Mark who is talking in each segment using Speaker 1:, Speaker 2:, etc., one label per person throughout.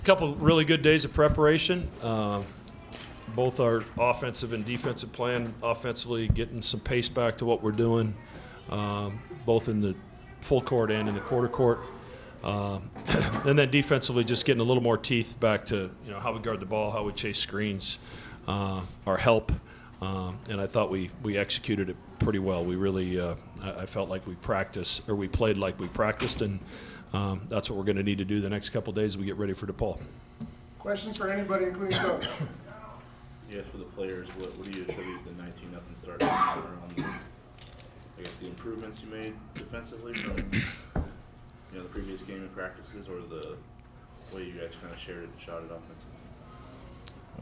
Speaker 1: A couple really good days of preparation. Both our offensive and defensive plan. Offensively, getting some pace back to what we're doing, both in the full court and in the quarter court. And then defensively, just getting a little more teeth back to how we guard the ball, how we chase screens, our help. And I thought we executed it pretty well. We really, I felt like we played like we practiced, and that's what we're going to need to do the next couple of days as we get ready for DePaul.
Speaker 2: Questions for anybody, including Coach?
Speaker 3: Yes, for the players, what do you attribute the 19-0 start on, I guess, the improvements you made defensively from the previous game and practices, or the way you guys kind of shared it and shot it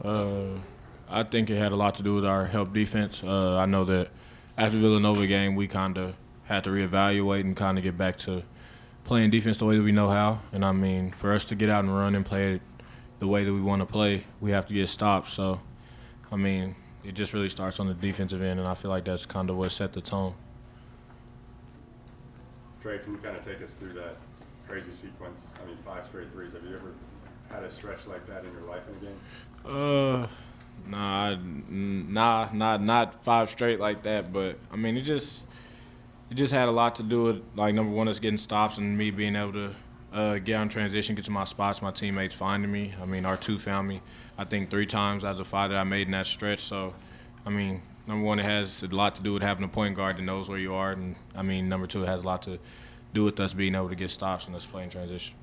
Speaker 3: offensively?
Speaker 4: I think it had a lot to do with our help defense. I know that after the Villanova game, we kind of had to reevaluate and kind of get back to playing defense the way that we know how. And, I mean, for us to get out and run and play it the way that we want to play, we have to get stops. So, I mean, it just really starts on the defensive end, and I feel like that's kind of what set the tone.
Speaker 5: Trey, can you kind of take us through that crazy sequence? I mean, 5 straight threes. Have you ever had a stretch like that in your life in a game? Not 5 straight like that. But I mean, it just had a lot to do with, like, number one, us getting stops and me being able to get on transition, get to my spots, my teammates finding me. I mean, our two found me, I think, 3 times out of the 5 that I made in that stretch. So, I mean, number one, it has a lot to do with having a point guard that knows where you are, and I mean, number two, it has a lot to do with us being able to get stops and us playing transition.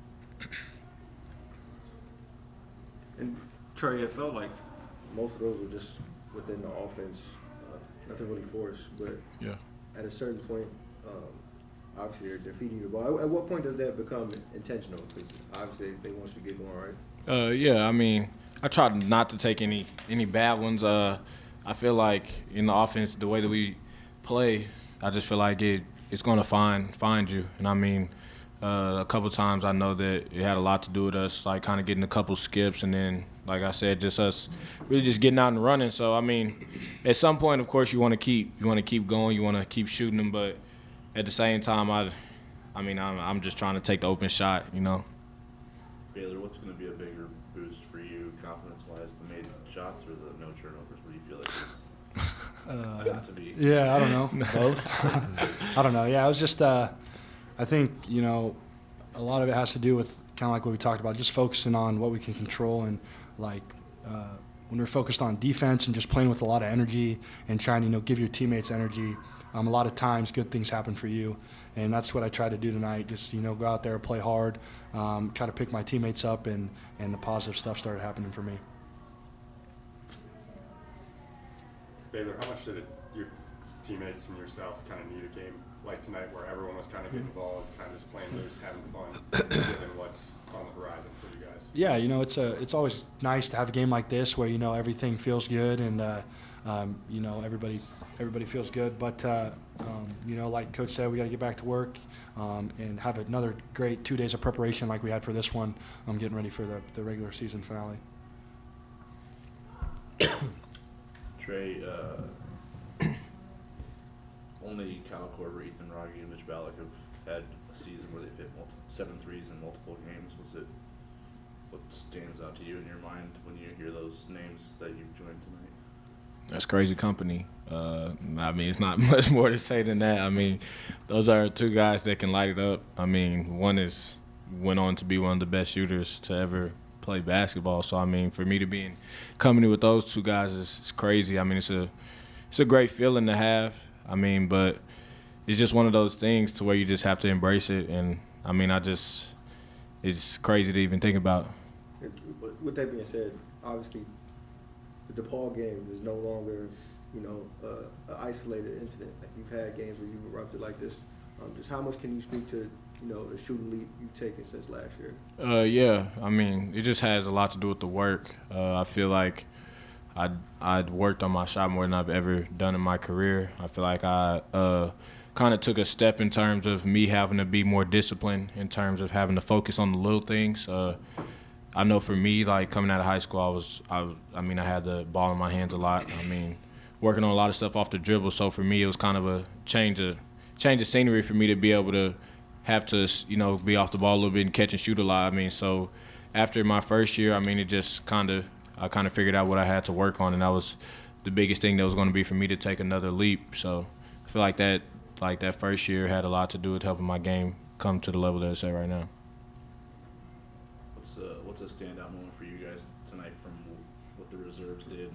Speaker 6: And Trey, it felt like most of those were just within the offense, nothing really forced. But
Speaker 4: yeah,
Speaker 6: at a certain point, obviously they're feeding you the ball. At what point does that become intentional? Because obviously they want you to get going, right?
Speaker 4: Yeah, I mean, I tried not to take any bad ones. I feel like in the offense, the way that we play, I just feel like it's going to find you. And I mean, a couple times I know that it had a lot to do with us, like kind of getting a couple skips, and then, like I said, just us really just getting out and running. So I mean, at some point, of course, you want to keep going, you want to keep shooting them, but at the same time, I'm just trying to take the open shot,
Speaker 3: Baylor, what's going to be a bigger boost for you, confidence-wise, the made shots or the no turnovers? What do you feel like it's got to be?
Speaker 7: Yeah, I don't know. Both. I don't know. Yeah, it was just I think, a lot of it has to do with kind of like what we talked about, just focusing on what we can control, and like when we're focused on defense and just playing with a lot of energy and trying to give your teammates energy, a lot of times good things happen for you. And that's what I tried to do tonight, just, go out there, play hard, try to pick my teammates up, and the positive stuff started happening for me.
Speaker 5: Baylor, how much did your teammates and yourself kind of need a game like tonight where everyone was kind of getting involved, kind of just playing loose, having fun, given what's on the horizon for you guys?
Speaker 7: Yeah, it's always nice to have a game like this where, everything feels good and, everybody feels good. But, like Coach said, we got to get back to work and have another great 2 days of preparation like we had for this one. I'm getting ready for the regular season finale.
Speaker 3: Trey, only Kyle Korver, Ethan Rogge, and Mitch Ballack have had a season where they've hit 7 threes in multiple games. What stands out to you in your mind when you hear those names that you've joined tonight?
Speaker 4: That's crazy company. It's not much more to say than that. I mean, those are 2 guys that can light it up. I mean, one went on to be one of the best shooters to ever play basketball. So, I mean, for me to be in company with those 2 guys is crazy. I mean, it's a great feeling to have. I mean, but it's just one of those things to where you just have to embrace it. And, I mean, it's crazy to even think about.
Speaker 6: With that being said, obviously the DePaul game is no longer, an isolated incident. Like, you've had games where you've erupted like this. Just how much can you speak to, the shooting leap you've taken since last year?
Speaker 4: Yeah, I mean, it just has a lot to do with the work. I feel like I'd worked on my shot more than I've ever done in my career. I feel like I kind of took a step in terms of me having to be more disciplined, in terms of having to focus on the little things. I know for me, like, coming out of high school, I had the ball in my hands a lot. I mean, working on a lot of stuff off the dribble. So for me, it was kind of a change of scenery for me to be able to have to, be off the ball a little bit and catch and shoot a lot. I mean, so
Speaker 5: after my first year, I mean, it just I kind of figured out what I had to work on, and that was the biggest thing that was going to be for me to take another leap. So I feel like that first year had a lot to do with helping my game come to the level that it's at right now.
Speaker 3: What's a standout moment for you guys tonight from what the reserves did,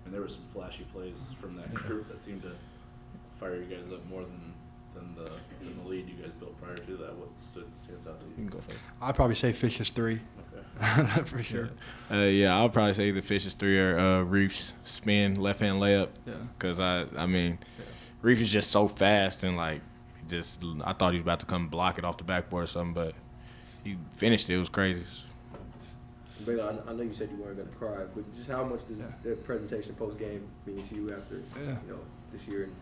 Speaker 3: and there were some flashy plays from that group that seemed to fire you guys up more than the lead you guys built prior to that. What stands out to you?
Speaker 5: You can go first.
Speaker 7: I'd probably say Fish's 3.
Speaker 3: Okay.
Speaker 7: For sure.
Speaker 5: Yeah, I'll probably say the Fish's 3 or Reef's spin left-hand layup.
Speaker 7: Yeah.
Speaker 5: Because, I mean, Reef is just so fast and, like, I thought he was about to come block it off the backboard or something, but he finished it. It was crazy.
Speaker 6: Baylor, I know you said you weren't going to cry, but just how much does the presentation post-game mean to you after this year and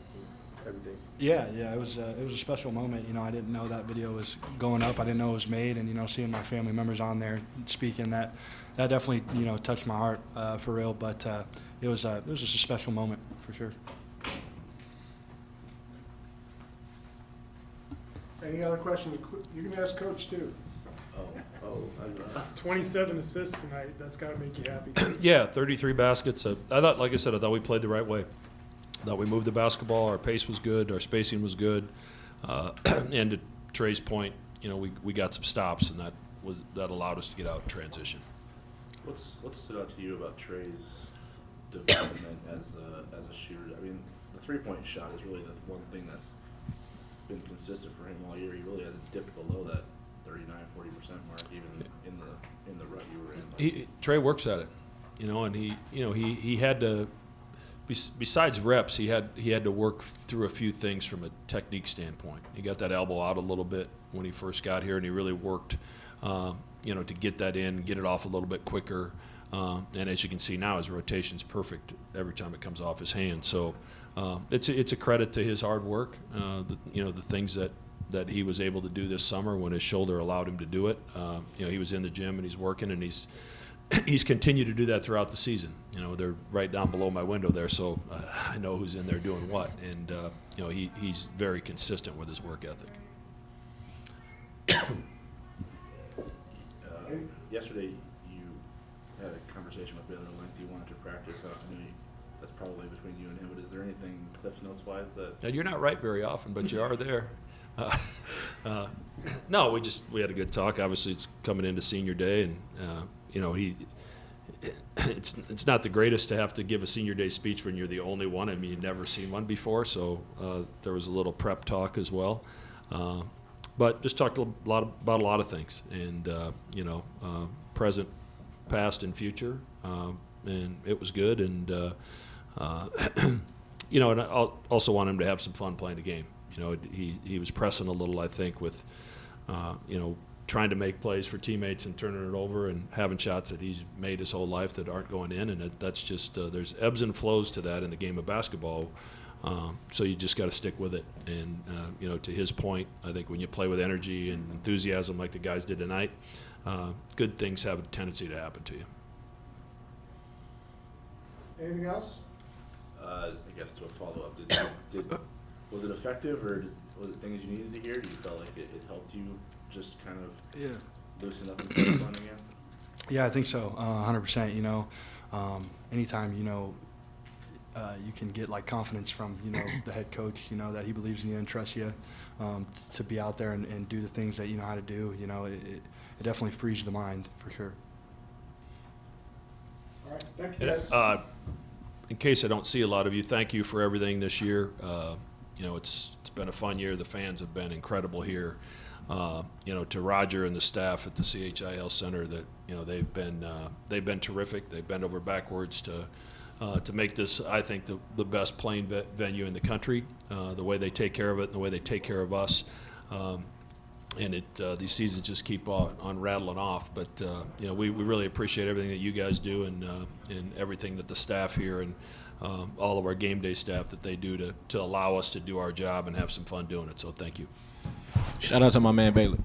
Speaker 6: everything?
Speaker 7: Yeah, it was a special moment. I didn't know that video was going up. I didn't know it was made, and seeing my family members on there speaking, that definitely touched my heart for real. But it was just a special moment for sure.
Speaker 2: Any other questions? You can ask Coach too.
Speaker 6: I don't know.
Speaker 8: 27 assists tonight. That's got to make you happy.
Speaker 1: Yeah, 33 baskets. I thought, like I said, we played the right way. I thought we moved the basketball. Our pace was good. Our spacing was good. And to Trey's point, we got some stops, and that allowed us to get out in transition.
Speaker 3: What stood out to you about Trey's development as a shooter? I mean, the three-point shot is really the one thing that's been consistent for him all year. He really hasn't dipped below that 39-40% mark, even in the rut you were in.
Speaker 1: Trey works at it, and he had to. Besides reps, he had to work through a few things from a technique standpoint. He got that elbow out a little bit when he first got here, and he really worked, to get that in, get it off a little bit quicker. And as you can see now, his rotation's perfect every time it comes off his hand. So it's a credit to his hard work. The things that he was able to do this summer when his shoulder allowed him to do it. He was in the gym and he's working, and he's continued to do that throughout the season. They're right down below my window there, so I know who's in there doing what. And he's very consistent with his work ethic.
Speaker 3: Yesterday, you had a conversation with Baylor at length. You wanted to practice. I know that's probably between you and him. But is there anything Cliff Notes wise that?
Speaker 1: Now, you're not right very often, but you are there. No, we had a good talk. Obviously, it's coming into senior day, and it's not the greatest to have to give a senior day speech when you're the only one. I mean, you've never seen one before, so there was a little prep talk as well. But just talked about a lot of things, and present, past, and future, and it was good. And and I also want him to have some fun playing the game. He was pressing a little, I think, with trying to make plays for teammates and turning it over and having shots that he's made his whole life that aren't going in, and that's just there's ebbs and flows to that in the game of basketball. So you just got to stick with it. And to his point, I think when you play with energy and enthusiasm like the guys did tonight, good things have a tendency to happen to you.
Speaker 2: Anything else?
Speaker 3: I guess to a follow-up, was it effective, or was it things you needed to hear? Do you felt like it helped you just kind of loosen up and focus on again?
Speaker 7: Yeah, I think so, 100%. Anytime you can get like confidence from the head coach, that he believes in you and trusts you to be out there and do the things that you know how to do. It definitely frees the mind for sure.
Speaker 2: All right, thank you guys.
Speaker 1: In case I don't see a lot of you, thank you for everything this year. It's been a fun year. The fans have been incredible here. To Roger and the staff at the CHIL Center, that they've been terrific. They've bent over backwards to make this, I think, the best playing venue in the country. The way they take care of it, and the way they take care of us, and these seasons just keep on rattling off. But we really appreciate everything that you guys do, and everything that the staff here and all of our game day staff that they do to allow us to do our job and have some fun doing it. So thank you.
Speaker 5: Shout out to my man Baylor.